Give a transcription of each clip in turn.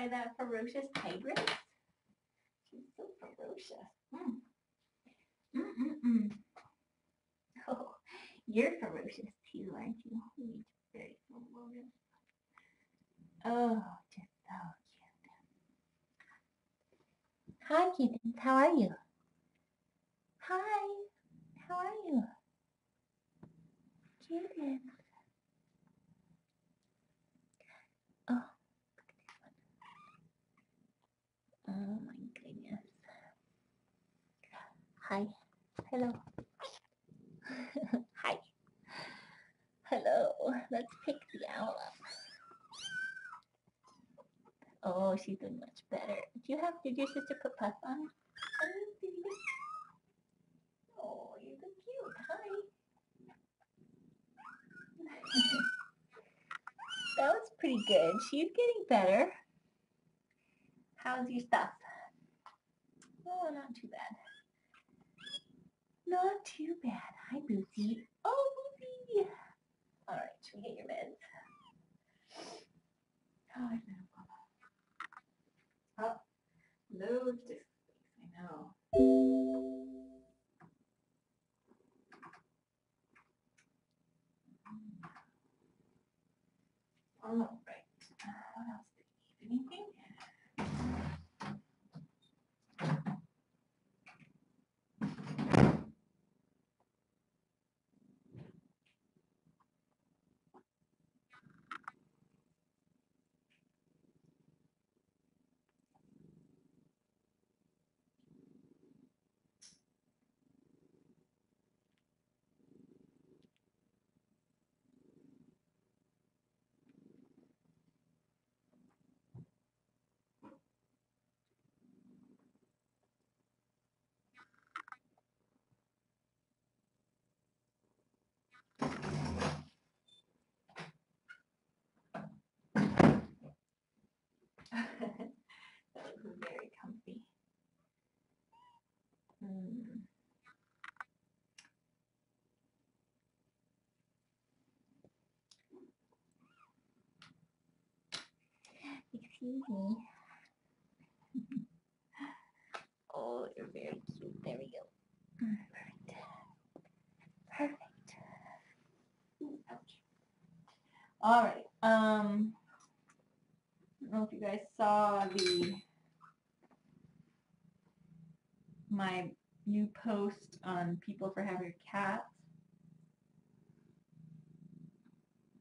by that ferocious tigress? She's so ferocious. Oh, you're ferocious too, aren't you? You're very ferocious. Oh, just so cute. Hi, kittens. How are you? Hi. How are you? Kittens. Oh, oh my goodness. Hi. Hello. Hi. Hello. Let's pick the owl up. Oh, she's doing much better. Did your sister put pus on? Oh, you're so cute. Hi. That was pretty good. She's getting better. How's your stuff? Oh, not too bad. Not too bad. Hi, Bootsy. Oh, Bootsy. All right, should we get your meds? Oh, I've been up. Loads of space, I know. All right. What else did you need? Anything? That looks very comfy. Excuse me. Oh, you're very cute. There we go. Perfect. Ouch. All right. I don't know if you guys saw my new post on people for having cats.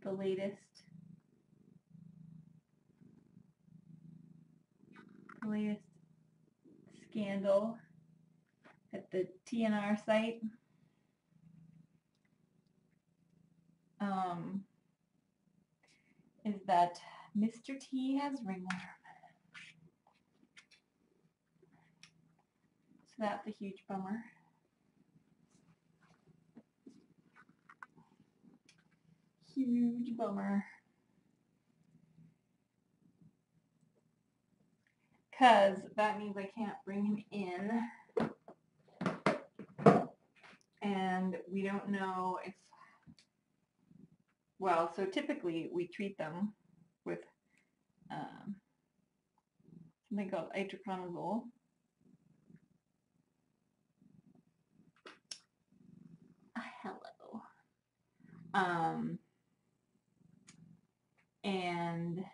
The latest scandal at the TNR site. Is that Mr. T has ringworm. So that's a huge bummer. Huge bummer. Because that means I can't bring him in. And we don't know if, well, so typically we treat them with something called itraconazole. Hello. And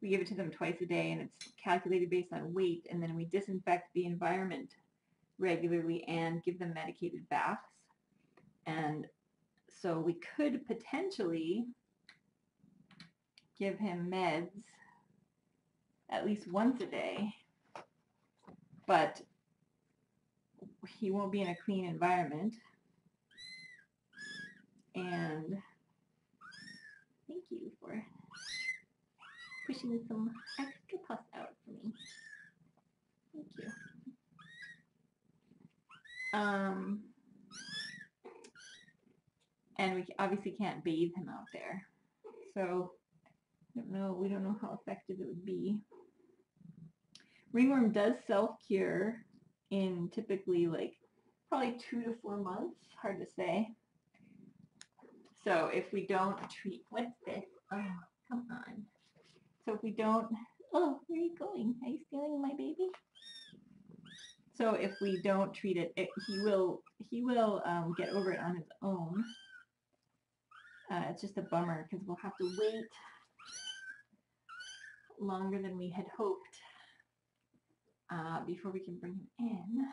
we give it to them twice a day, and it's calculated based on weight, and then we disinfect the environment regularly and give them medicated baths. And so we could potentially give him meds at least once a day, but he won't be in a clean environment. And thank you for pushing some extra pus out for me. Thank you. And we obviously can't bathe him out there. So we don't know how effective it would be. Ringworm does self-cure in typically like probably 2 to 4 months. Hard to say. So if we don't treat, what's this? Oh, come on. So if we don't, oh, where are you going? Are you stealing my baby? So if we don't treat it, he will get over it on his own. It's just a bummer because we'll have to wait longer than we had hoped before we can bring him in.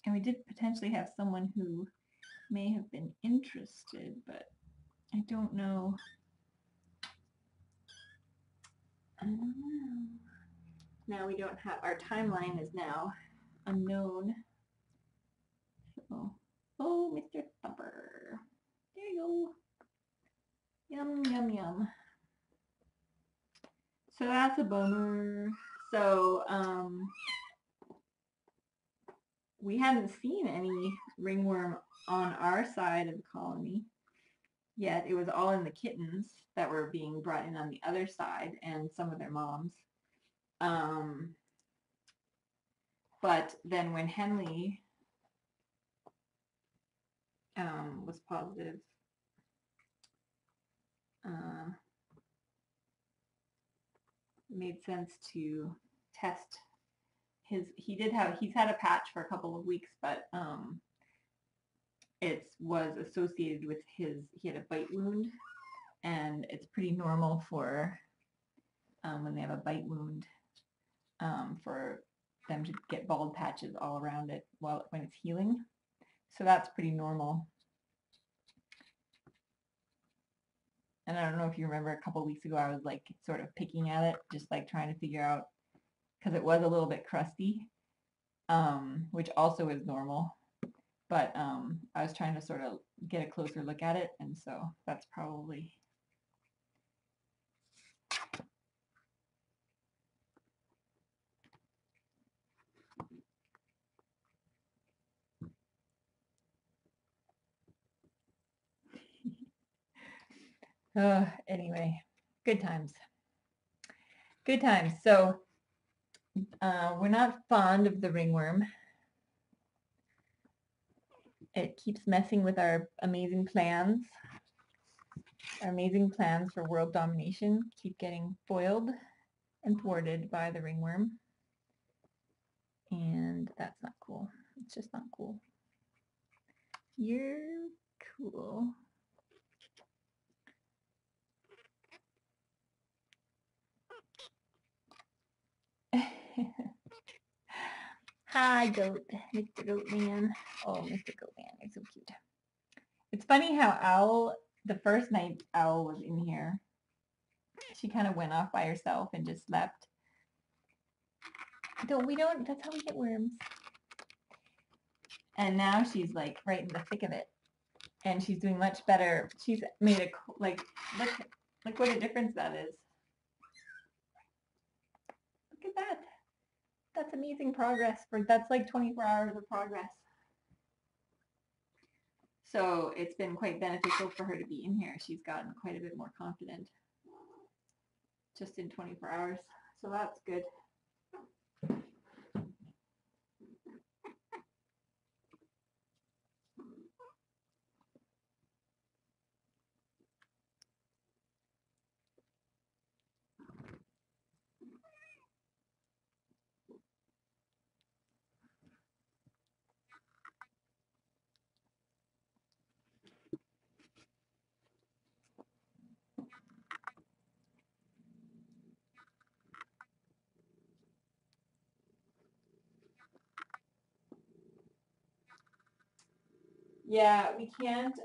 And we did potentially have someone who may have been interested, but I don't know. I don't know. Now we don't have, our timeline is now unknown. So, oh, Mr. Thumper. There you go. Yum, yum, yum. So that's a bummer. So, we hadn't seen any ringworm on our side of the colony yet. It was all in the kittens that were being brought in on the other side and some of their moms. But then when Henley was positive, it made sense to test he's had a patch for a couple of weeks, but it was associated with he had a bite wound, and it's pretty normal for when they have a bite wound for them to get bald patches all around it when it's healing. So that's pretty normal. And I don't know if you remember, a couple of weeks ago I was like sort of picking at it, just like trying to figure out, because it was a little bit crusty, which also is normal. But I was trying to sort of get a closer look at it, and so that's probably. Anyway, good times. Good times. So we're not fond of the ringworm. It keeps messing with our amazing plans. Our amazing plans for world domination keep getting foiled and thwarted by the ringworm. And that's not cool. It's just not cool. You're cool. Hi, goat. Mr. Goat Man. Oh, Mr. Goat Man, you're so cute. It's funny how Owl, the first night Owl was in here, she kind of went off by herself and just slept. That's how we get worms. And now she's like right in the thick of it. And she's doing much better. She's made a, like, look what a difference that is. Look at that. That's amazing progress. That's like 24 hours of progress. So it's been quite beneficial for her to be in here. She's gotten quite a bit more confident just in 24 hours. So that's good. Yeah, we can't,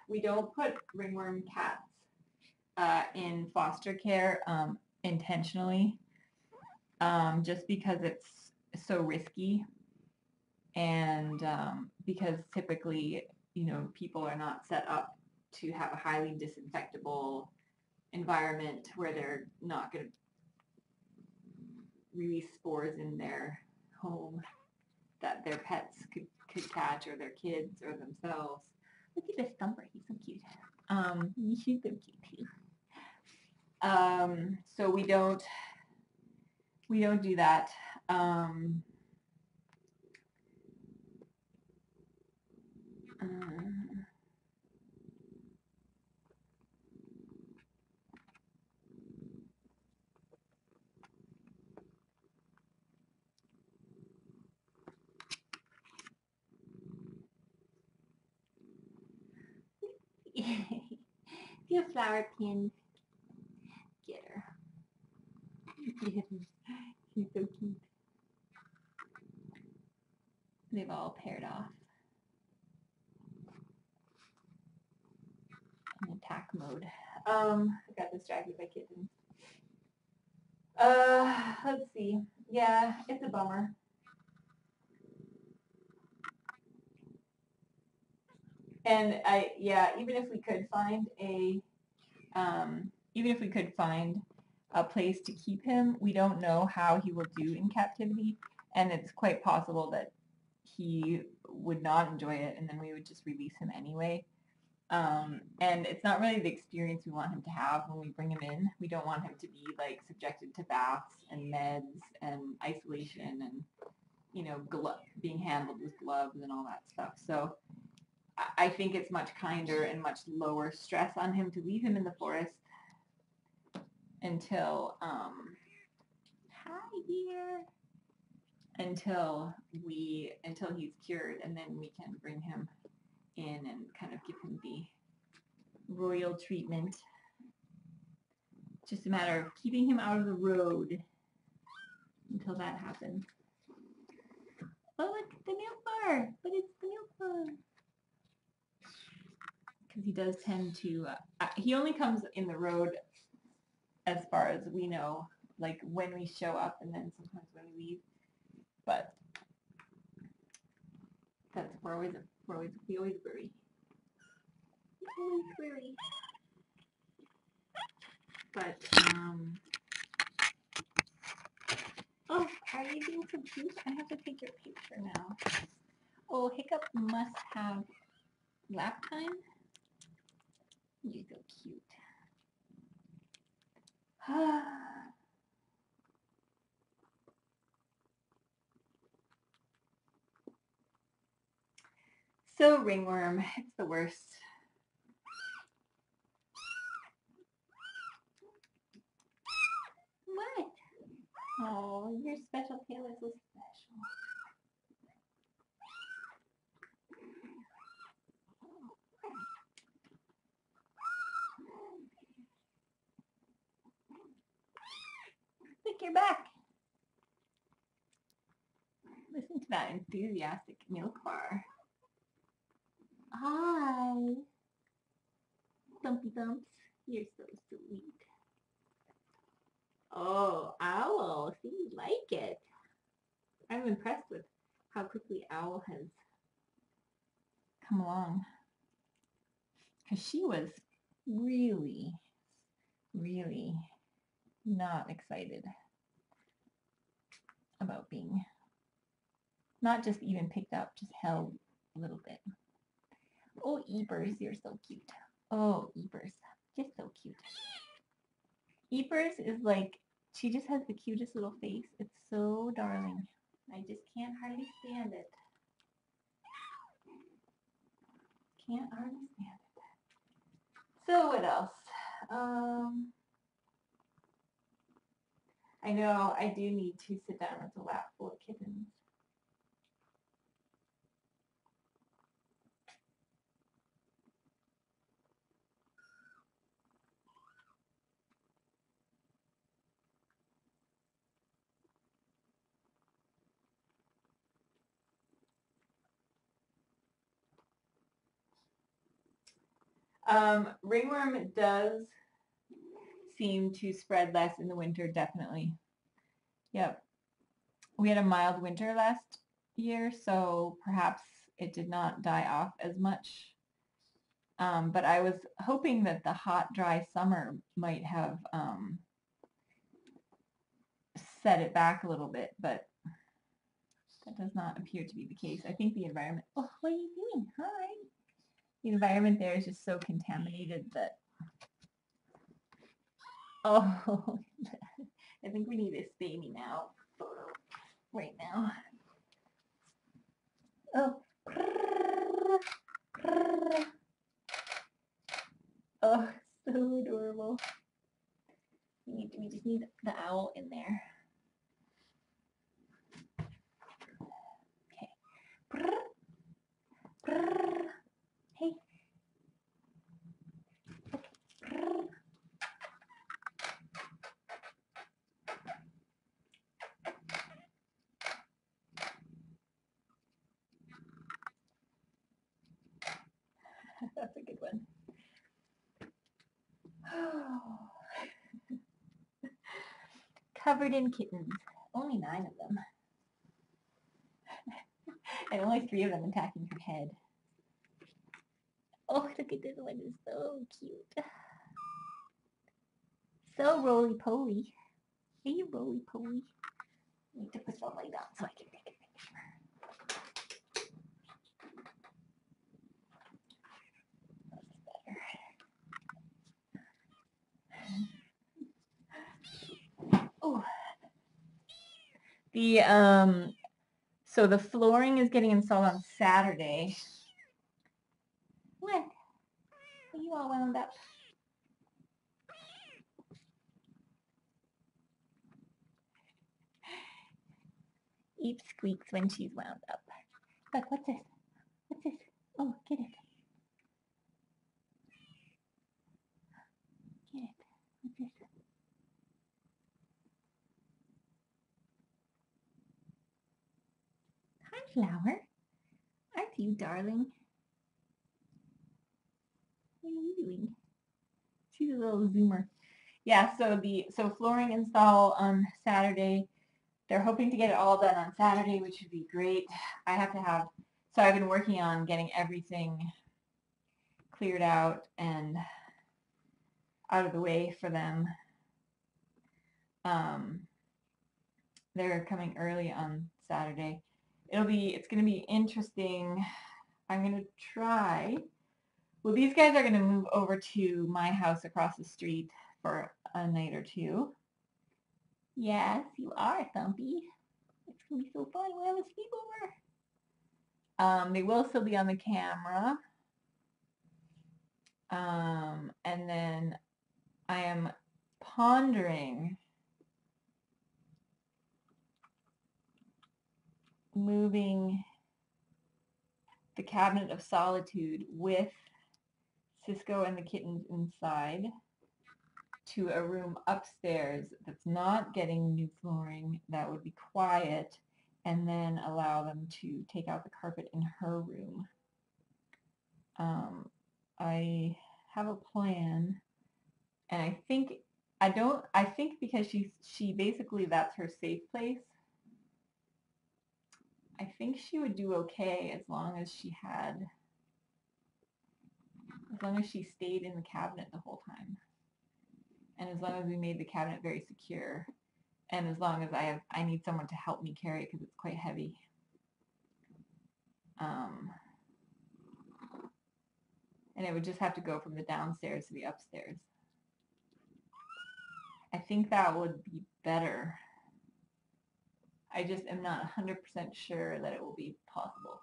we don't put ringworm cats in foster care intentionally, just because it's so risky, and because typically, people are not set up to have a highly disinfectable environment where they're not going to release spores in their home that their pets could catch, or their kids, or themselves. Look at this thumper, he's so cute. She's so cute too. So we don't do that. Feel flower pin. Get her. She's so cute. They've all paired off in attack mode. I got distracted by kittens. Let's see. Yeah, it's a bummer. And even if we could find a place to keep him, we don't know how he will do in captivity, and it's quite possible that he would not enjoy it, and then we would just release him anyway. And it's not really the experience we want him to have when we bring him in. We don't want him to be like subjected to baths and meds and isolation and, being handled with gloves and all that stuff. So I think it's much kinder and much lower stress on him to leave him in the forest until, hi dear, until he's cured, and then we can bring him in and kind of give him the royal treatment. It's just a matter of keeping him out of the road until that happens. Oh, look, the milk bar! But it's the milk bar. Because he does tend to, he only comes in the road as far as we know, like when we show up and then sometimes when we leave. But we always worry. We always worry. But, oh, are you being so cute? I have to take your picture now. Oh, Hiccup must have lap time. You're so cute. So ringworm, it's the worst. What? Oh, your special tail is so special. Look, you're back. Listen to that enthusiastic milk bar. Hi. Thumpy thumps. You're so sweet. Oh, Owl. See, you like it. I'm impressed with how quickly Owl has come along. Because she was really, really not excited about being not just even picked up, just held a little bit. Oh, Eepers, you're so cute. Oh, Eepers, just so cute. Eepers is like, she just has the cutest little face. It's so darling. I just can't hardly stand it. Can't hardly stand it. So what else? I know I do need to sit down with a lap full of kittens. Ringworm does seem to spread less in the winter, definitely. Yep. We had a mild winter last year, so perhaps it did not die off as much. But I was hoping that the hot, dry summer might have set it back a little bit, but that does not appear to be the case. I think the environment, oh, what are you doing? Hi. The environment there is just so contaminated that, oh, I think we need to spay me now, right now. Oh, oh, so adorable. We just need the owl in there. Okay. Hey. That's a good one. Covered in kittens. Only 9 of them. And only 3 of them attacking her head. Oh, look at this one. It's so cute. So roly-poly. Hey, roly-poly. I need to put the light on so I can take a picture. That's better. Oh. So the flooring is getting installed on Saturday. What? Are you all wound up? Eve squeaks when she's wound up. Look, what's this? What's this? Oh, get it. Get it. What's this? Hi, Flower. Aren't you darling? What are you doing? She's a little zoomer. Yeah, so flooring install on Saturday. They're hoping to get it all done on Saturday, which would be great. So I've been working on getting everything cleared out and out of the way for them. They're coming early on Saturday. It's going to be interesting. I'm going to try. Well, these guys are going to move over to my house across the street for a night or two. Yes, you are, Thumpy. It's going to be so fun. We'll have a sleepover. They will still be on the camera. And then I am pondering moving the cabinet of solitude with Cisco and the kittens inside to a room upstairs that's not getting new flooring, that would be quiet, and then allow them to take out the carpet in her room. I have a plan, and I think because she basically, that's her safe place. I think she would do okay as long as she stayed in the cabinet the whole time. And as long as we made the cabinet very secure, and as long as I need someone to help me carry it because it's quite heavy. And it would just have to go from the downstairs to the upstairs. I think that would be better. I just am not 100% sure that it will be possible.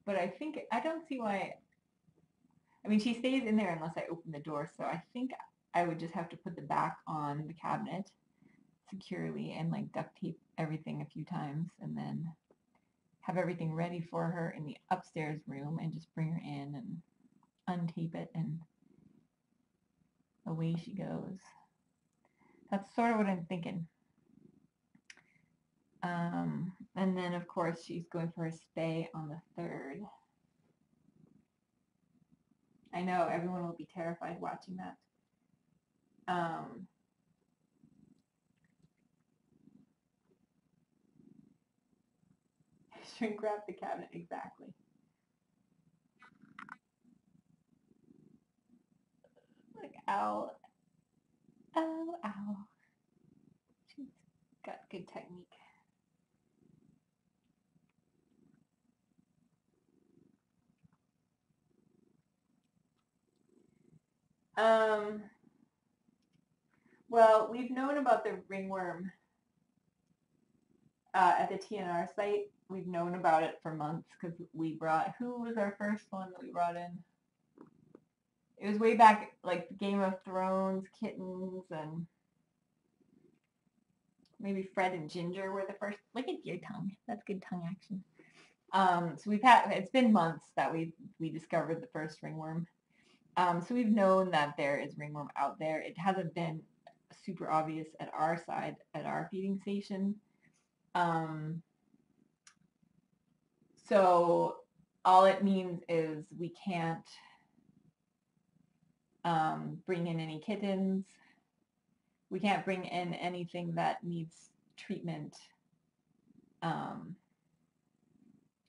But I don't see why. I mean, she stays in there unless I open the door, so I think I would just have to put the back on the cabinet securely and like duct tape everything a few times, and then have everything ready for her in the upstairs room and just bring her in and untape it, and away she goes. That's sort of what I'm thinking. And then, of course, she's going for a spay on the 3rd. I know everyone will be terrified watching that. Shrink wrap the cabinet, exactly. Like, ow. Oh, ow. got good technique. Well, we've known about the ringworm at the TNR site. We've known about it for months because we brought, who was our first one that we brought in? It was way back, like Game of Thrones, kittens, and maybe Fred and Ginger were the first. Look at your tongue. That's good tongue action. So it's been months that we discovered the first ringworm. So we've known that there is ringworm out there. It hasn't been super obvious at our side, at our feeding station. So all it means is we can't bring in any kittens. We can't bring in anything that needs treatment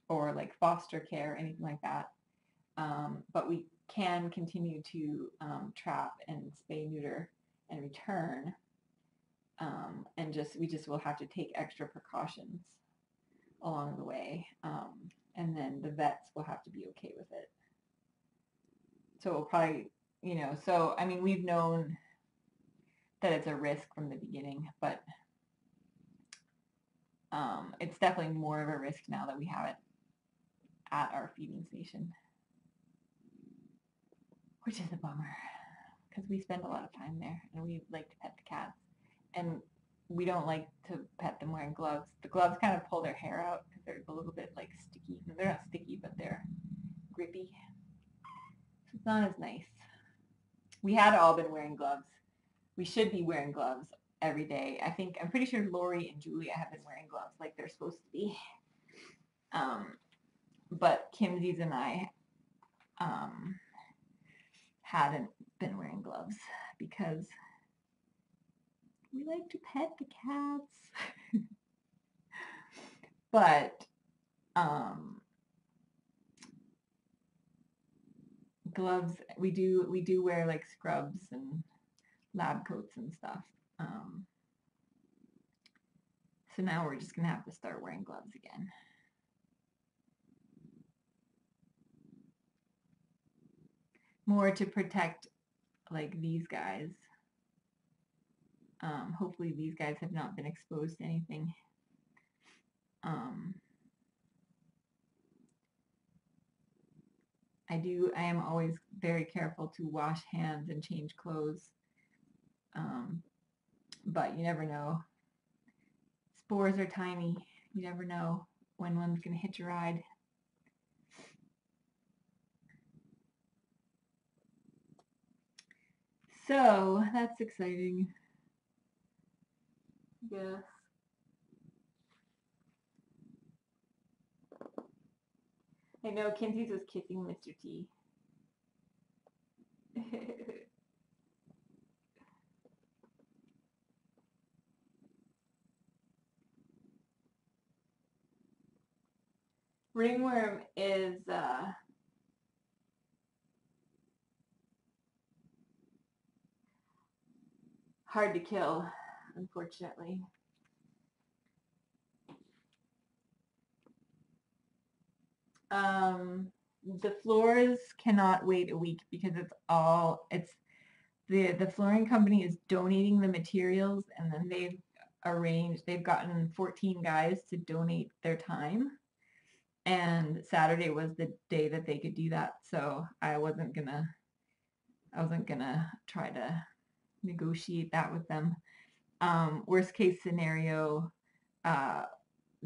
or like foster care, anything like that. But we can continue to trap and spay, neuter, and return. And we just will have to take extra precautions along the way. And then the vets will have to be okay with it. So we'll probably, so I mean, we've known that it's a risk from the beginning, but it's definitely more of a risk now that we have it at our feeding station, which is a bummer because we spend a lot of time there and we like to pet the cats, and we don't like to pet them wearing gloves. The gloves kind of pull their hair out because they're a little bit like sticky. They're not sticky, but they're grippy. So it's not as nice. We had all been wearing gloves. We should be wearing gloves every day. I'm pretty sure Lori and Julia have been wearing gloves like they're supposed to be. But Kimsies and I hadn't been wearing gloves because we like to pet the cats. But gloves, we do wear like scrubs and lab coats and stuff. So now we're just gonna have to start wearing gloves again. More to protect like these guys. Hopefully these guys have not been exposed to anything. I am always very careful to wash hands and change clothes. But you never know. Spores are tiny. You never know when one's going to hitch a ride. So that's exciting. Yes. I know Kinsey's was kissing Mr. T. Ringworm is hard to kill, unfortunately. The floors cannot wait a week because the flooring company is donating the materials, and then they've gotten 14 guys to donate their time, and Saturday was the day that they could do that. So I wasn't gonna try to negotiate that with them. Worst case scenario,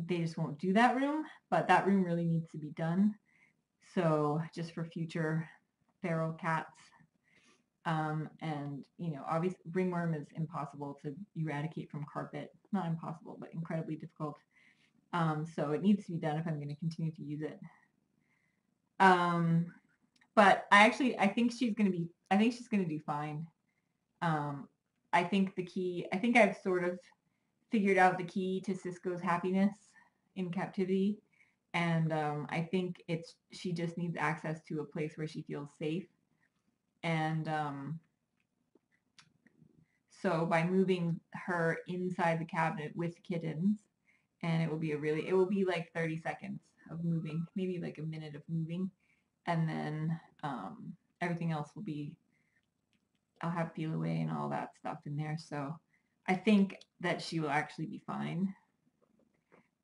they just won't do that room, but that room really needs to be done. So just for future feral cats. And obviously ringworm is impossible to eradicate from carpet. Not impossible, but incredibly difficult. So it needs to be done if I'm going to continue to use it. But I think she's going to do fine. I think I've sort of figured out the key to Cisco's happiness in captivity. And I think she just needs access to a place where she feels safe. And So by moving her inside the cabinet with kittens, and it will be like 30 seconds of moving, maybe like a minute of moving, and then everything else will be, I'll have peel away and all that stuff in there. So I think that she will actually be fine.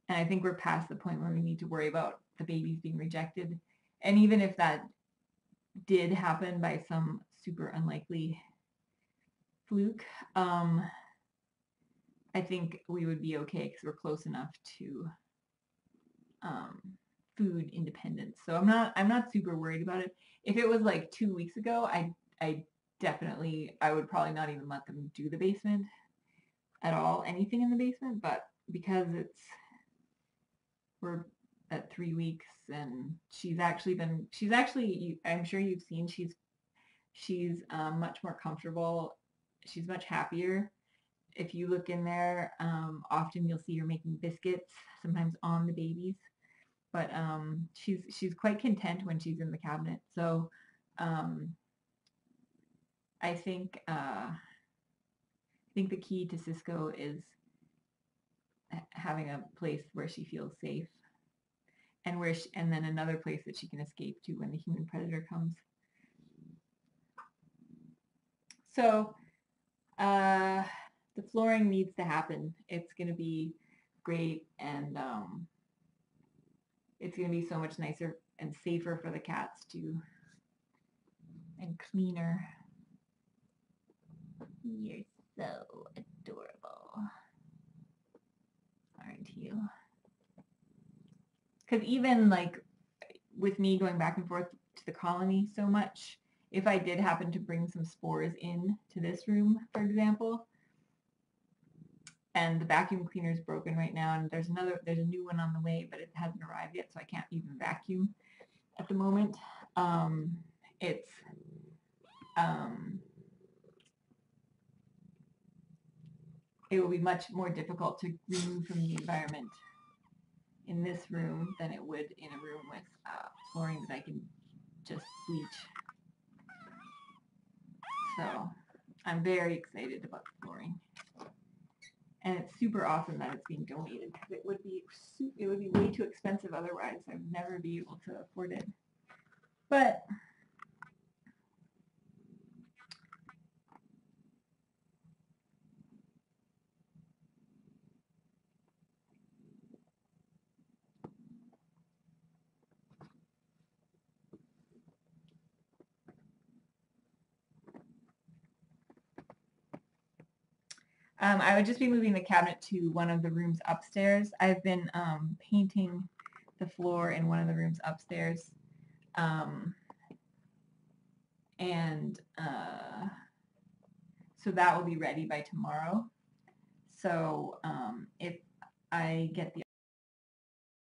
And I think we're past the point where we need to worry about the babies being rejected. And even if that did happen by some super unlikely fluke, I think we would be okay because we're close enough to food independence. So I'm not super worried about it. If it was like 2 weeks ago, I would probably not even let them do the basement at all, anything in the basement. But because we're at 3 weeks and I'm sure you've seen, she's much more comfortable. She's much happier. If you look in there, often you'll see her making biscuits, sometimes on the babies. But she's quite content when she's in the cabinet. So I think the key to Cisco is having a place where she feels safe, and and then another place that she can escape to when the human predator comes. So the flooring needs to happen. It's going to be great, and it's going to be so much nicer and safer for the cats too, and cleaner. You're so adorable, aren't you? Because even like with me going back and forth to the colony so much, if I did happen to bring some spores in to this room, for example, and the vacuum cleaner is broken right now, and there's a new one on the way, but it hasn't arrived yet, so I can't even vacuum at the moment. It will be much more difficult to remove from the environment in this room than it would in a room with flooring that I can just bleach. So I'm very excited about the flooring. And it's super awesome that it's being donated because it would be way too expensive otherwise. I would never be able to afford it. But I would just be moving the cabinet to one of the rooms upstairs. I've been painting the floor in one of the rooms upstairs. So that will be ready by tomorrow. So if I get the